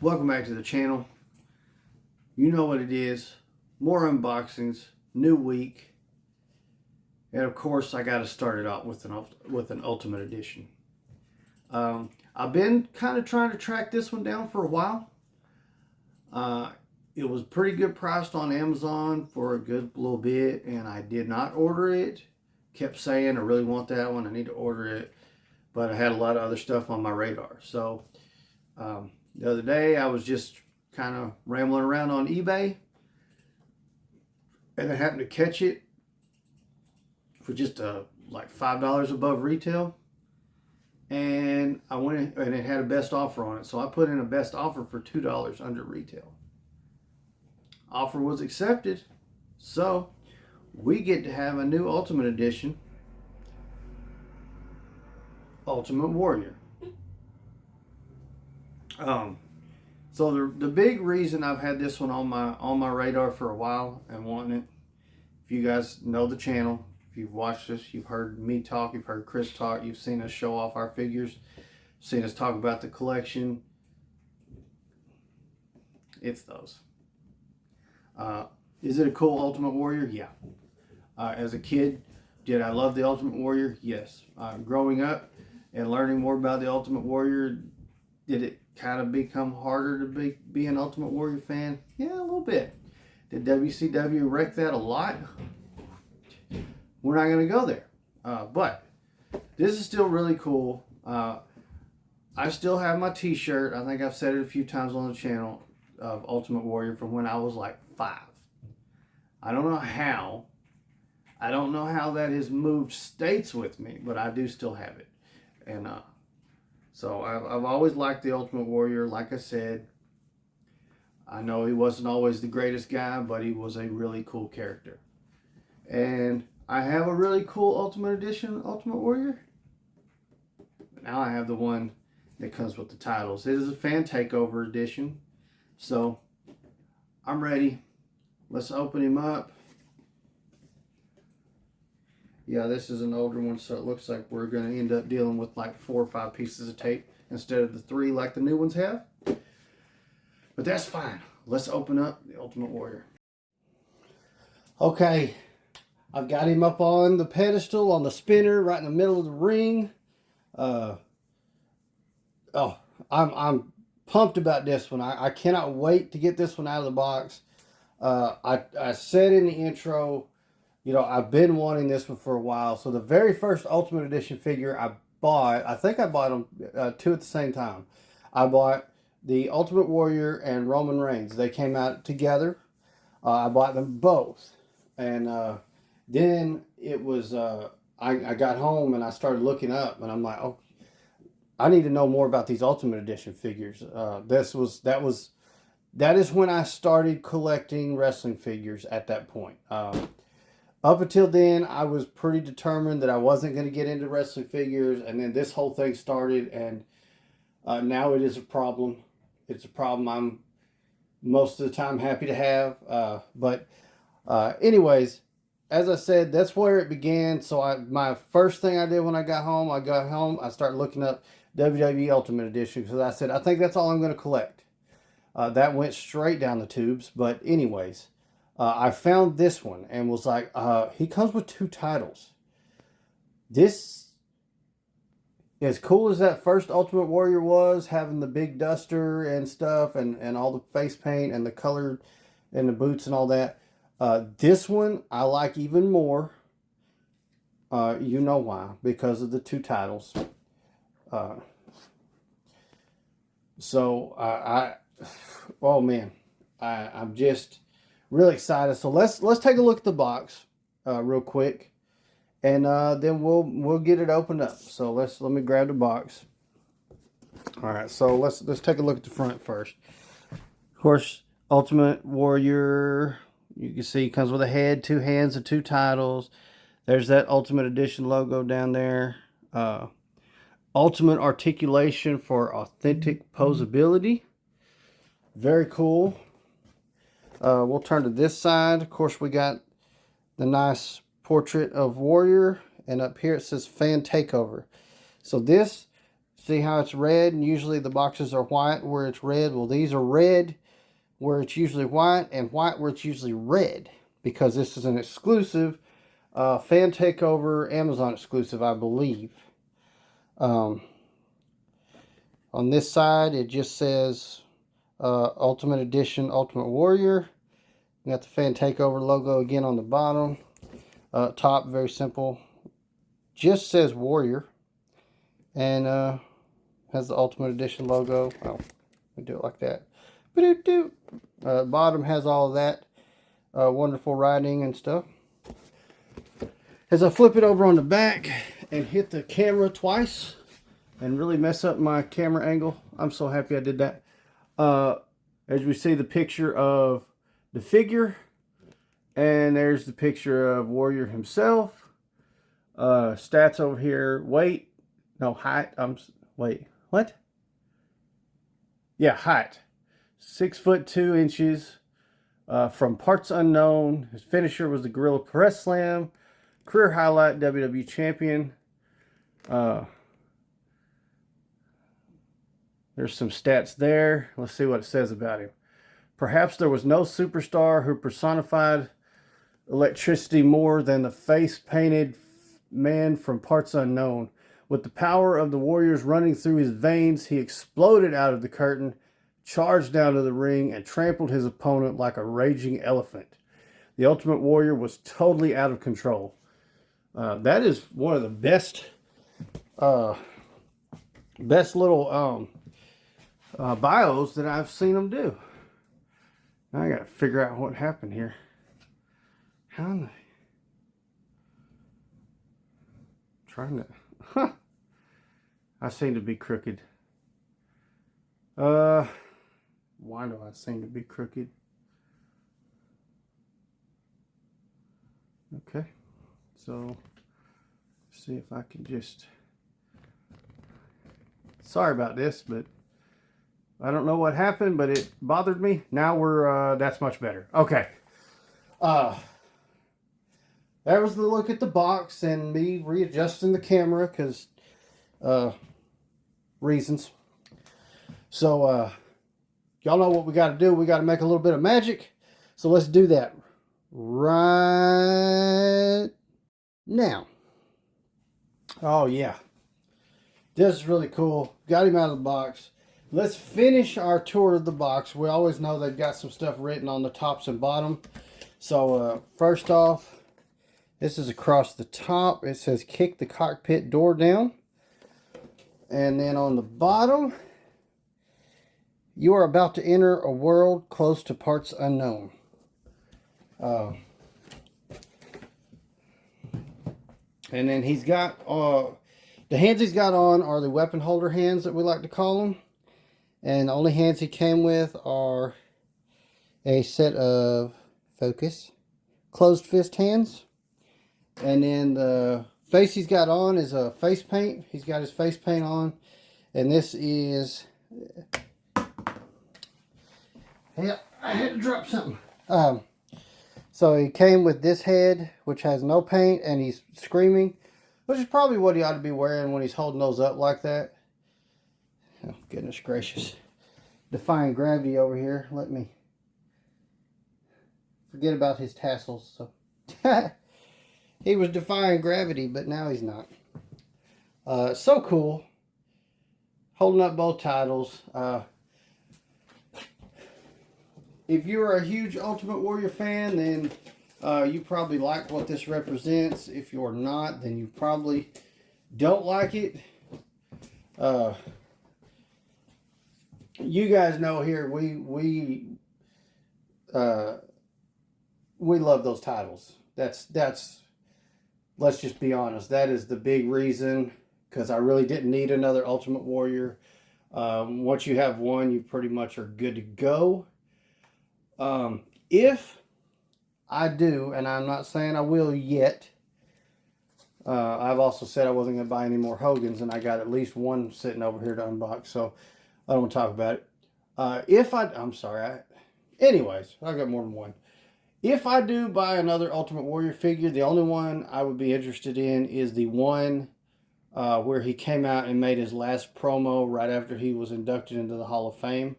Welcome back to the channel. You know what it is. More unboxings, new week. And of course I got to start it out with an Ultimate Edition. I've been kind of trying to track this one down for a while. It was pretty good priced on Amazon for a good little bit, and I did not order it. Kept saying I really want that one, I need to order it, but I had a lot of other stuff on my radar. So the other day I was just kind of rambling around on eBay, and I happened to catch it for just like $5 above retail, and I went and it had a best offer on it, so I put in a best offer for $2 under retail. Offer was accepted, so we get to have a new Ultimate Edition Ultimate Warrior. So the big reason I've had this one on my radar for a while and wanting it, if you guys know the channel, if you've watched us, you've heard me talk, you've heard Chris talk, you've seen us show off our figures, seen us talk about the collection. It's those. Is it a cool Ultimate Warrior? Yeah. As a kid, did I love the Ultimate Warrior? Yes. Growing up and learning more about the Ultimate Warrior, did it kind of become harder to be an Ultimate Warrior fan? Yeah, a little bit. Did WCW wreck that a lot? We're not going to go there. But this is still really cool. I still have my t-shirt. I think I've said it a few times on the channel, of Ultimate Warrior from when I was like 5. I don't know how. I don't know how that has moved states with me, but I do still have it. And so I've always liked the Ultimate Warrior. Like I said, I know he wasn't always the greatest guy, but he was a really cool character. And I have a really cool Ultimate Edition Ultimate Warrior. Now I have the one that comes with the titles. It is a fan takeover edition. So I'm ready. Let's open him up. Yeah, this is an older one, so it looks like we're going to end up dealing with like 4 or 5 pieces of tape instead of the 3 like the new ones have. But that's fine. Let's open up the Ultimate Warrior. Okay, I've got him up on the pedestal, on the spinner, right in the middle of the ring. I'm pumped about this one. I cannot wait to get this one out of the box. I said in the intro, you know, I've been wanting this one for a while. So the very first Ultimate Edition figure I bought, I think I bought them 2 at the same time. I bought the Ultimate Warrior and Roman Reigns. They came out together. I bought them both. And then it was, I got home and I started looking up, and I'm like, oh, I need to know more about these Ultimate Edition figures. That is when I started collecting wrestling figures at that point. Up until then, I was pretty determined that I wasn't going to get into wrestling figures, and then this whole thing started, and now it is a problem. It's a problem I'm most of the time happy to have. But anyways, as I said, that's where it began. So my first thing I did when I got home, I started looking up WWE Ultimate Edition, because I said, I think that's all I'm going to collect. That went straight down the tubes. But anyways, I found this one and was like, he comes with 2 titles. This, as cool as that first Ultimate Warrior was, having the big duster and stuff, and all the face paint and the color and the boots and all that, this one I like even more. You know why? Because of the 2 titles. Oh man, I'm just really excited. So let's take a look at the box real quick, and then we'll get it opened up. So let me grab the box. All right, so let's take a look at the front first. Of course, Ultimate Warrior, you can see, comes with a head, 2 hands, and 2 titles. There's that Ultimate Edition logo down there. Ultimate articulation for authentic posability. Very cool. We'll turn to this side. Of course, we got the nice portrait of Warrior, and up here it says Fan Takeover. So this See how it's red, and usually the boxes are white where it's red. Well, these are red where it's usually white, and white where it's usually red, because this is an exclusive Fan Takeover Amazon exclusive, I believe. On this side, it just says Ultimate Edition Ultimate Warrior. You got the Fan Takeover logo again on the bottom. Top, very simple. Just says Warrior. And has the Ultimate Edition logo. Oh, we do it like that. Bottom has all of that wonderful writing and stuff. As I flip it over on the back and hit the camera twice and really mess up my camera angle, I'm so happy I did that. As we see the picture of the figure, and there's the picture of Warrior himself. Stats over here, weight, no, height, wait, what? Yeah, height, 6'2" from parts unknown. His finisher was the Gorilla Press Slam. Career highlight, WWE champion. There's some stats there. Let's see what it says about him. Perhaps there was no superstar who personified electricity more than the face-painted man from parts unknown. With the power of the Warriors running through his veins, he exploded out of the curtain, charged down to the ring, and trampled his opponent like a raging elephant. The Ultimate Warrior was totally out of control. That is one of the best little bios that I've seen them do. Now I got to figure out what happened here. How am I trying to? Huh. I seem to be crooked. Why do I seem to be crooked? Okay, so see if I can just. Sorry about this, but I don't know what happened, but it bothered me. Now we're that's much better. Okay. That was the look at the box and me readjusting the camera because reasons. So y'all know what we got to do. We got to make a little bit of magic. So let's do that right now. Oh yeah, this is really cool. Got him out of the box. Let's finish our tour of the box. We always know they've got some stuff written on the tops and bottom. So first off, this is across the top. It says kick the cockpit door down. And then on the bottom, you are about to enter a world close to parts unknown. And then he's got, the hands he's got on are the weapon holder hands that we like to call them. And the only hands he came with are a set of focus, closed fist hands. And then the face he's got on is a face paint. He's got his face paint on. And this is... Yeah, I had to drop something. So he came with this head, which has no paint, and he's screaming, which is probably what he ought to be wearing when he's holding those up like that. Oh, goodness gracious. Defying gravity over here. Let me forget about his tassels. So he was defying gravity, but now he's not. So cool. Holding up both titles. If you're a huge Ultimate Warrior fan, then you probably like what this represents. If you're not, then you probably don't like it. You guys know here we love those titles. That's let's just be honest. That is the big reason, because I really didn't need another Ultimate Warrior. Once you have one, you pretty much are good to go. If I do, and I'm not saying I will yet, I've also said I wasn't going to buy any more Hogans, and I got at least one sitting over here to unbox, so I don't want to talk about it. Anyways, I got more than one. If I do buy another Ultimate Warrior figure, the only one I would be interested in is the one where he came out and made his last promo right after he was inducted into the Hall of Fame.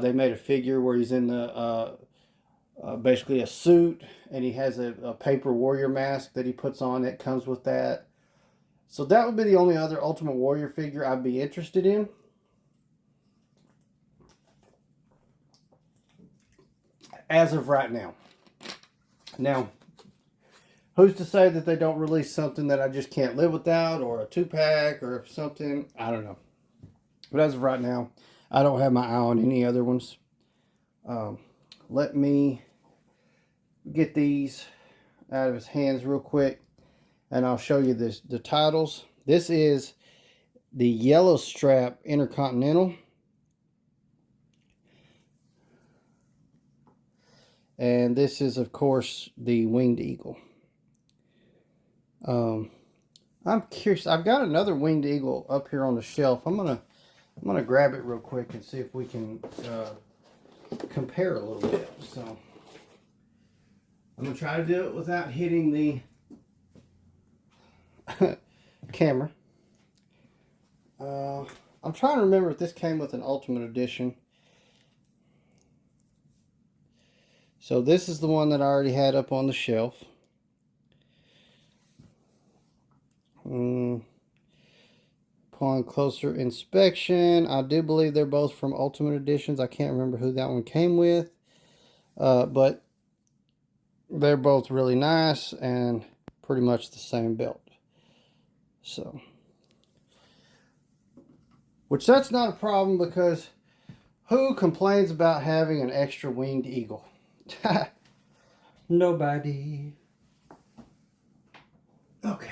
They made a figure where he's in the basically a suit, and he has a paper warrior mask that he puts on that comes with that. So that would be the only other Ultimate Warrior figure I'd be interested in. As of right now. Now, who's to say that they don't release something that I just can't live without, or a 2-pack, or something? I don't know. But as of right now, I don't have my eye on any other ones. Let me get these out of his hands real quick, and I'll show you the titles. This is the Yellow Strap Intercontinental. And this is, of course, the Winged Eagle. I'm curious. I've got another Winged Eagle up here on the shelf. I'm gonna grab it real quick and see if we can compare a little bit. So I'm gonna try to do it without hitting the camera. I'm trying to remember if this came with an Ultimate Edition. So this is the one that I already had up on the shelf. Upon closer inspection, I do believe they're both from Ultimate Editions. I can't remember who that one came with. But they're both really nice and pretty much the same belt. So, which that's not a problem, because who complains about having an extra Winged Eagle? Nobody. Okay.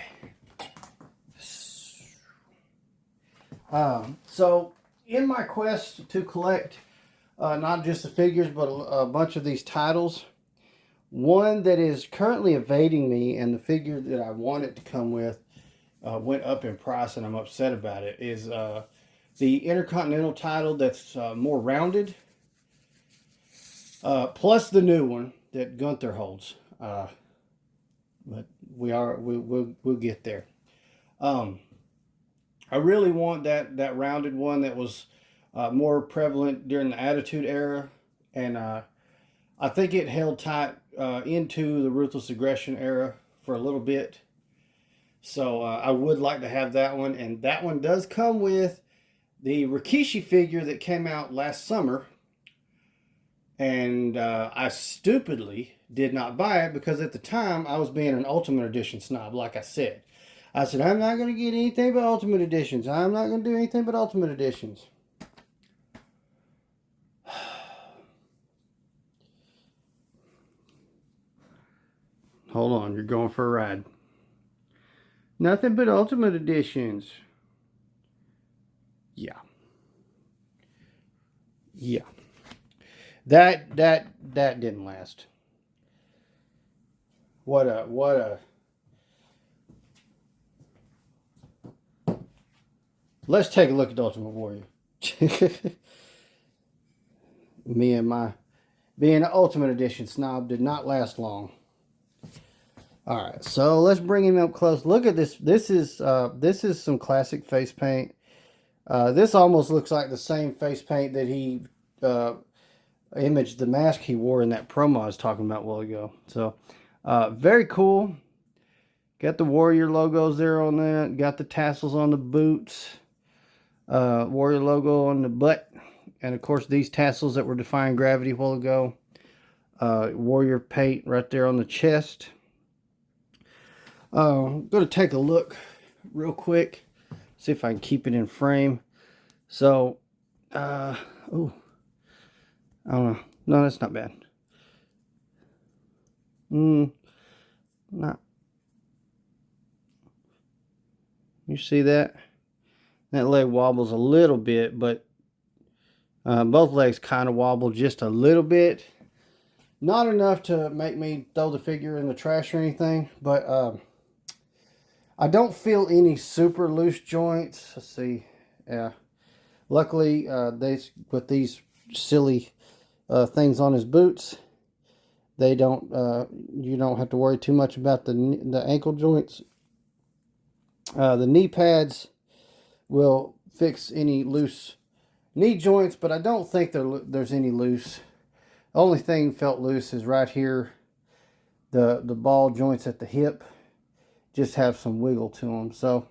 So in my quest to collect not just the figures, but a bunch of these titles, one that is currently evading me, and the figure that I want it to come with went up in price, and I'm upset about it, is the Intercontinental title that's more rounded, plus the new one that Gunther holds. But we'll get there. I really want that rounded one that was more prevalent during the Attitude Era, and I think it held tight into the Ruthless Aggression era for a little bit. So I would like to have that one, and that one does come with the Rikishi figure that came out last summer, and I stupidly did not buy it because at the time I was being an Ultimate Edition snob, like I said. I said, I'm not going to get anything but Ultimate Editions. I'm not going to do anything but Ultimate Editions. Hold on, you're going for a ride. Nothing but Ultimate Editions. Yeah. Yeah. That didn't last. What a Let's take a look at the Ultimate Warrior. Me and my being an Ultimate Edition snob did not last long. Alright, so let's bring him up close. Look at this. This is some classic face paint. This almost looks like the same face paint that he imaged the mask he wore in that promo I was talking about a while ago. So, very cool. Got the Warrior logos there on that. Got the tassels on the boots. Warrior logo on the butt. And, of course, these tassels that were defying gravity a while ago. Warrior paint right there on the chest. I'm going to take a look real quick. See if I can keep it in frame. So, oh, I don't know. No, that's not bad. Not. You see that? That leg wobbles a little bit, but both legs kind of wobble just a little bit. Not enough to make me throw the figure in the trash or anything, but I don't feel any super loose joints. Let's see. Yeah. Luckily, with these silly things on his boots, they don't. You don't have to worry too much about the ankle joints. The knee pads will fix any loose knee joints, but I don't think there's any loose. The only thing felt loose is right here. The ball joints at the hip just have some wiggle to them. So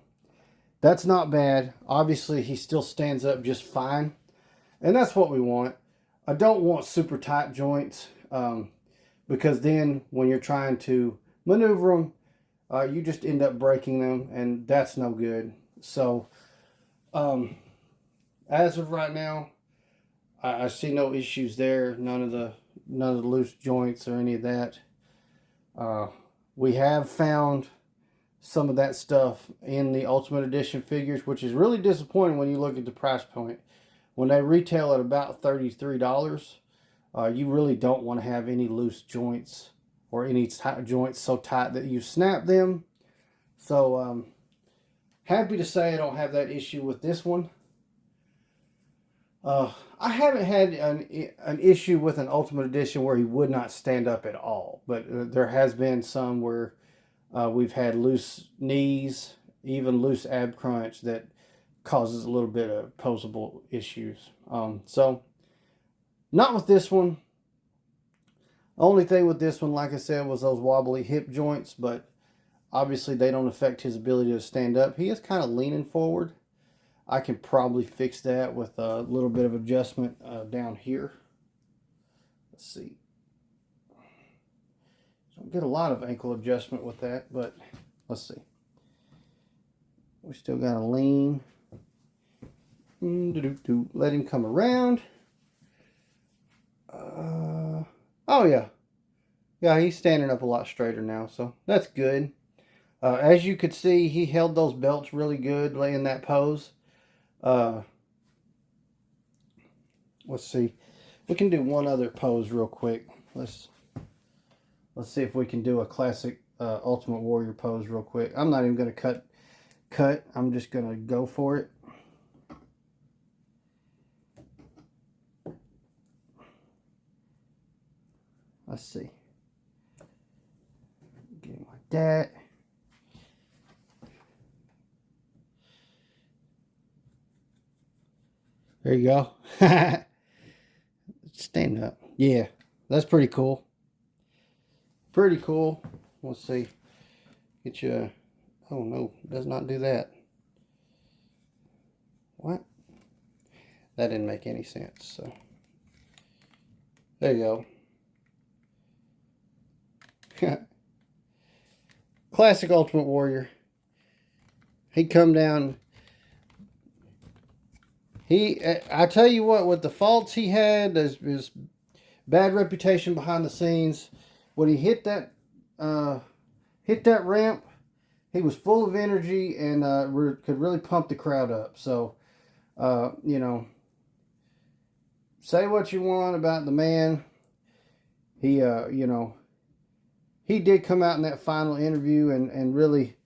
that's not bad. Obviously, he still stands up just fine. And that's what we want. I don't want super tight joints because then when you're trying to maneuver them, you just end up breaking them, and that's no good. So as of right now, I see no issues there. None of the loose joints or any of that. We have found some of that stuff in the Ultimate Edition figures, which is really disappointing when you look at the price point. When they retail at about $33, you really don't want to have any loose joints or any joints so tight that you snap them. So happy to say I don't have that issue with this one. I haven't had an issue with an Ultimate Edition where he would not stand up at all, but there has been some where we've had loose knees, even loose ab crunch that causes a little bit of posable issues. So not with this one. Only thing with this one, like I said, was those wobbly hip joints, but obviously they don't affect his ability to stand up. He is kind of leaning forward. I can probably fix that with a little bit of adjustment down here. Let's see. Don't get a lot of ankle adjustment with that, but let's see. We still got to lean. Let him come around. Oh yeah. Yeah, he's standing up a lot straighter now, so that's good. As you could see, he held those belts really good laying that pose. Let's see. We can do one other pose real quick. Let's see if we can do a classic Ultimate Warrior pose real quick. I'm not even going to cut. I'm just going to go for it. Let's see. Get him like that. There you go. Stand up. Yeah, that's pretty cool. Pretty cool. Let's see. Get you. Oh no, does not do that. What? That didn't make any sense. So there you go. Classic Ultimate Warrior. He'd come down. I tell you what, with the faults he had, his bad reputation behind the scenes, when he hit that ramp, he was full of energy and could really pump the crowd up. So, you know, say what you want about the man. He, you know, he did come out in that final interview and really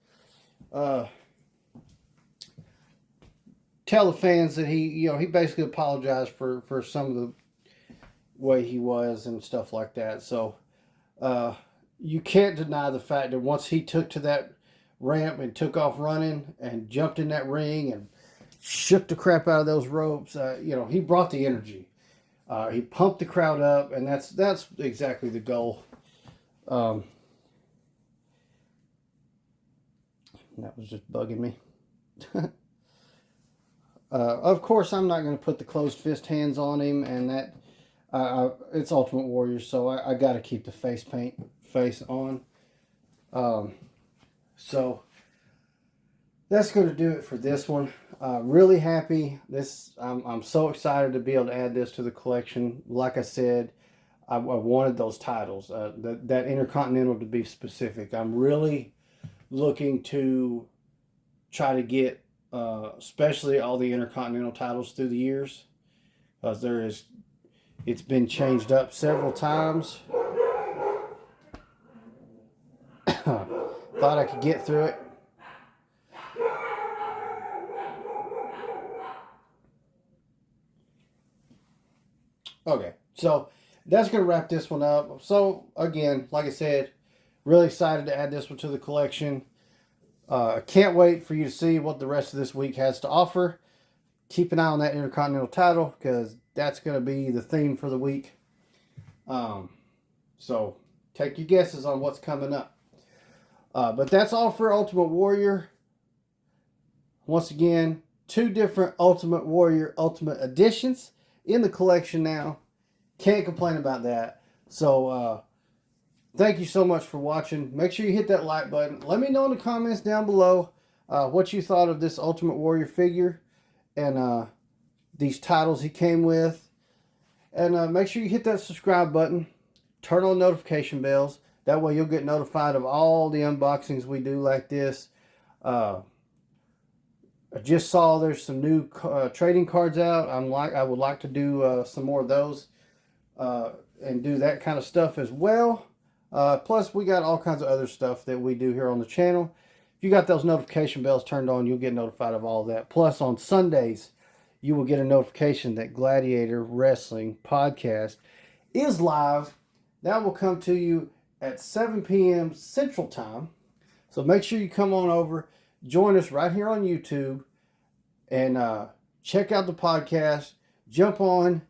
tell the fans that he basically apologized for some of the way he was and stuff like that. So you can't deny the fact that once he took to that ramp and took off running and jumped in that ring and shook the crap out of those ropes, he brought the energy. He pumped the crowd up, and that's exactly the goal. That was just bugging me. Of course, I'm not going to put the closed fist hands on him, and that it's Ultimate Warrior, so I got to keep the face on. So that's going to do it for this one. Really happy. I'm so excited to be able to add this to the collection. Like I said, I wanted those titles, that Intercontinental to be specific. I'm really looking to try to get especially all the Intercontinental titles through the years, because it's been changed up several times. Thought I could get through it. Okay, so that's going to wrap this one up. So again, like I said, really excited to add this one to the collection. I can't wait for you to see what the rest of this week has to offer. Keep an eye on that Intercontinental title because that's going to be the theme for the week. So take your guesses on what's coming up. But that's all for Ultimate Warrior. Once again, 2 different Ultimate Warrior Ultimate Editions in the collection now. Can't complain about that. So, thank you so much for watching. Make sure you hit that like button. Let me know in the comments down below what you thought of this Ultimate Warrior figure and these titles he came with. And make sure you hit that subscribe button. Turn on notification bells. That way you'll get notified of all the unboxings we do like this. I just saw there's some new trading cards out. I would like to do some more of those and do that kind of stuff as well. Plus, we got all kinds of other stuff that we do here on the channel. If you got those notification bells turned on, you'll get notified of all that. Plus, on Sundays, you will get a notification that Gladiator Wrestling Podcast is live. That will come to you at 7 p.m. Central Time. So make sure you come on over, join us right here on YouTube, and check out the podcast. Jump on,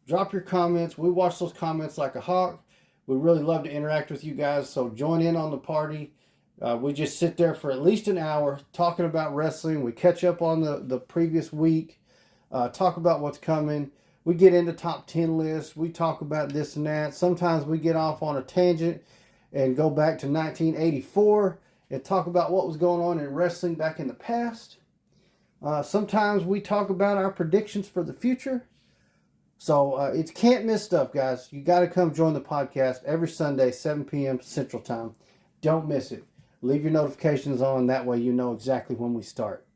drop your comments. We watch those comments like a hawk. We really love to interact with you guys, so join in on the party. We just sit there for at least an hour talking about wrestling. We catch up on the previous week, talk about what's coming. We get into top 10 lists. We talk about this and that. Sometimes we get off on a tangent and go back to 1984 and talk about what was going on in wrestling back in the past. Sometimes we talk about our predictions for the future. So it's can't miss stuff, guys. You got to come join the podcast every Sunday, 7 p.m. Central Time. Don't miss it. Leave your notifications on. That way you know exactly when we start.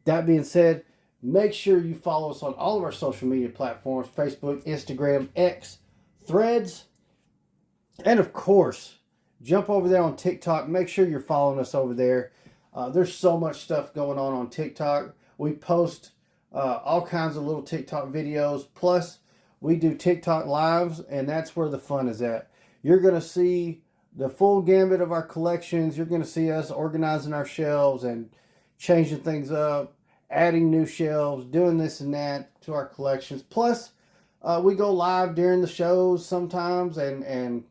That being said, make sure you follow us on all of our social media platforms, Facebook, Instagram, X, Threads, and of course, jump over there on TikTok. Make sure you're following us over there. There's so much stuff going on TikTok. We post all kinds of little TikTok videos. Plus, we do TikTok lives, and that's where the fun is at. You're going to see the full gambit of our collections. You're going to see us organizing our shelves and changing things up, adding new shelves, doing this and that to our collections. Plus, we go live during the shows sometimes and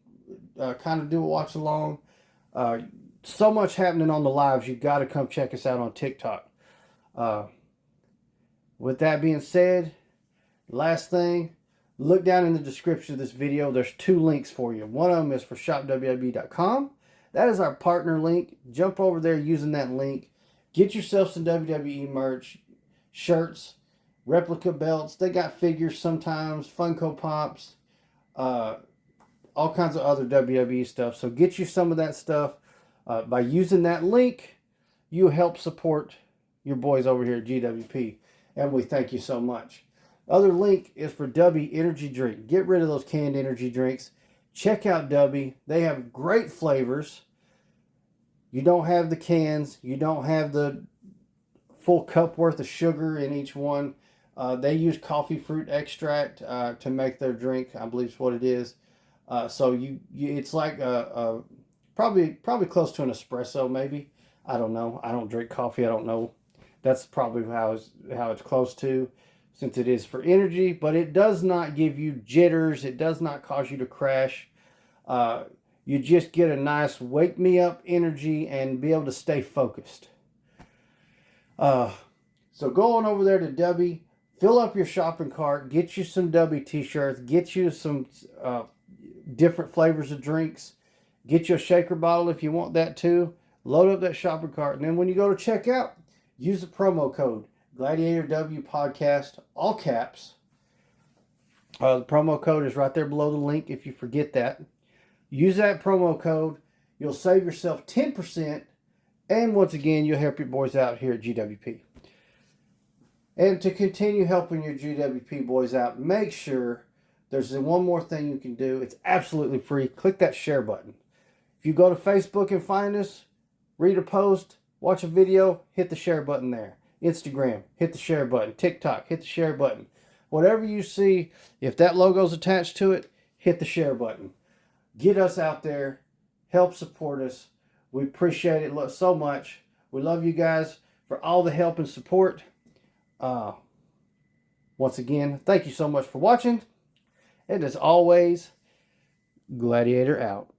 kind of do a watch along. So much happening on the lives. You've got to come check us out on TikTok. With that being said, last thing, look down in the description of this video. There's 2 links for you. One of them is for shopwwe.com. That is our partner link. Jump over there using that link. Get yourself some WWE merch, shirts, replica belts. They got figures sometimes, Funko Pops, all kinds of other WWE stuff. So get you some of that stuff. By using that link, you help support your boys over here at GWP. And we thank you so much. Other link is for Dubby Energy Drink. Get rid of those canned energy drinks. Check out Dubby. They have great flavors. You don't have the cans. You don't have the full cup worth of sugar in each one. They use coffee fruit extract to make their drink. I believe is what it is. So it's like probably close to an espresso, maybe. I don't know. I don't drink coffee. I don't know. That's probably how it's close to, since it is for energy. But it does not give you jitters. It does not cause you to crash. You just get a nice wake me up energy and be able to stay focused. So go on over there to Dubby, fill up your shopping cart, get you some Dubby t-shirts, get you some different flavors of drinks, get you a shaker bottle if you want that too. Load up that shopping cart, and then when you go to checkout, use the promo code Gladiator W Podcast, all caps. The promo code is right there below the link if you forget that. Use that promo code. You'll save yourself 10%. And once again, you'll help your boys out here at GWP. And to continue helping your GWP boys out, make sure there's one more thing you can do. It's absolutely free. Click that share button. If you go to Facebook and find us, read a post, watch a video, hit the share button there. Instagram, hit the share button. TikTok, hit the share button. Whatever you see, if that logo's attached to it, hit the share button. Get us out there. Help support us. We appreciate it so much. We love you guys for all the help and support. Once again, thank you so much for watching. And as always, Gladiator out.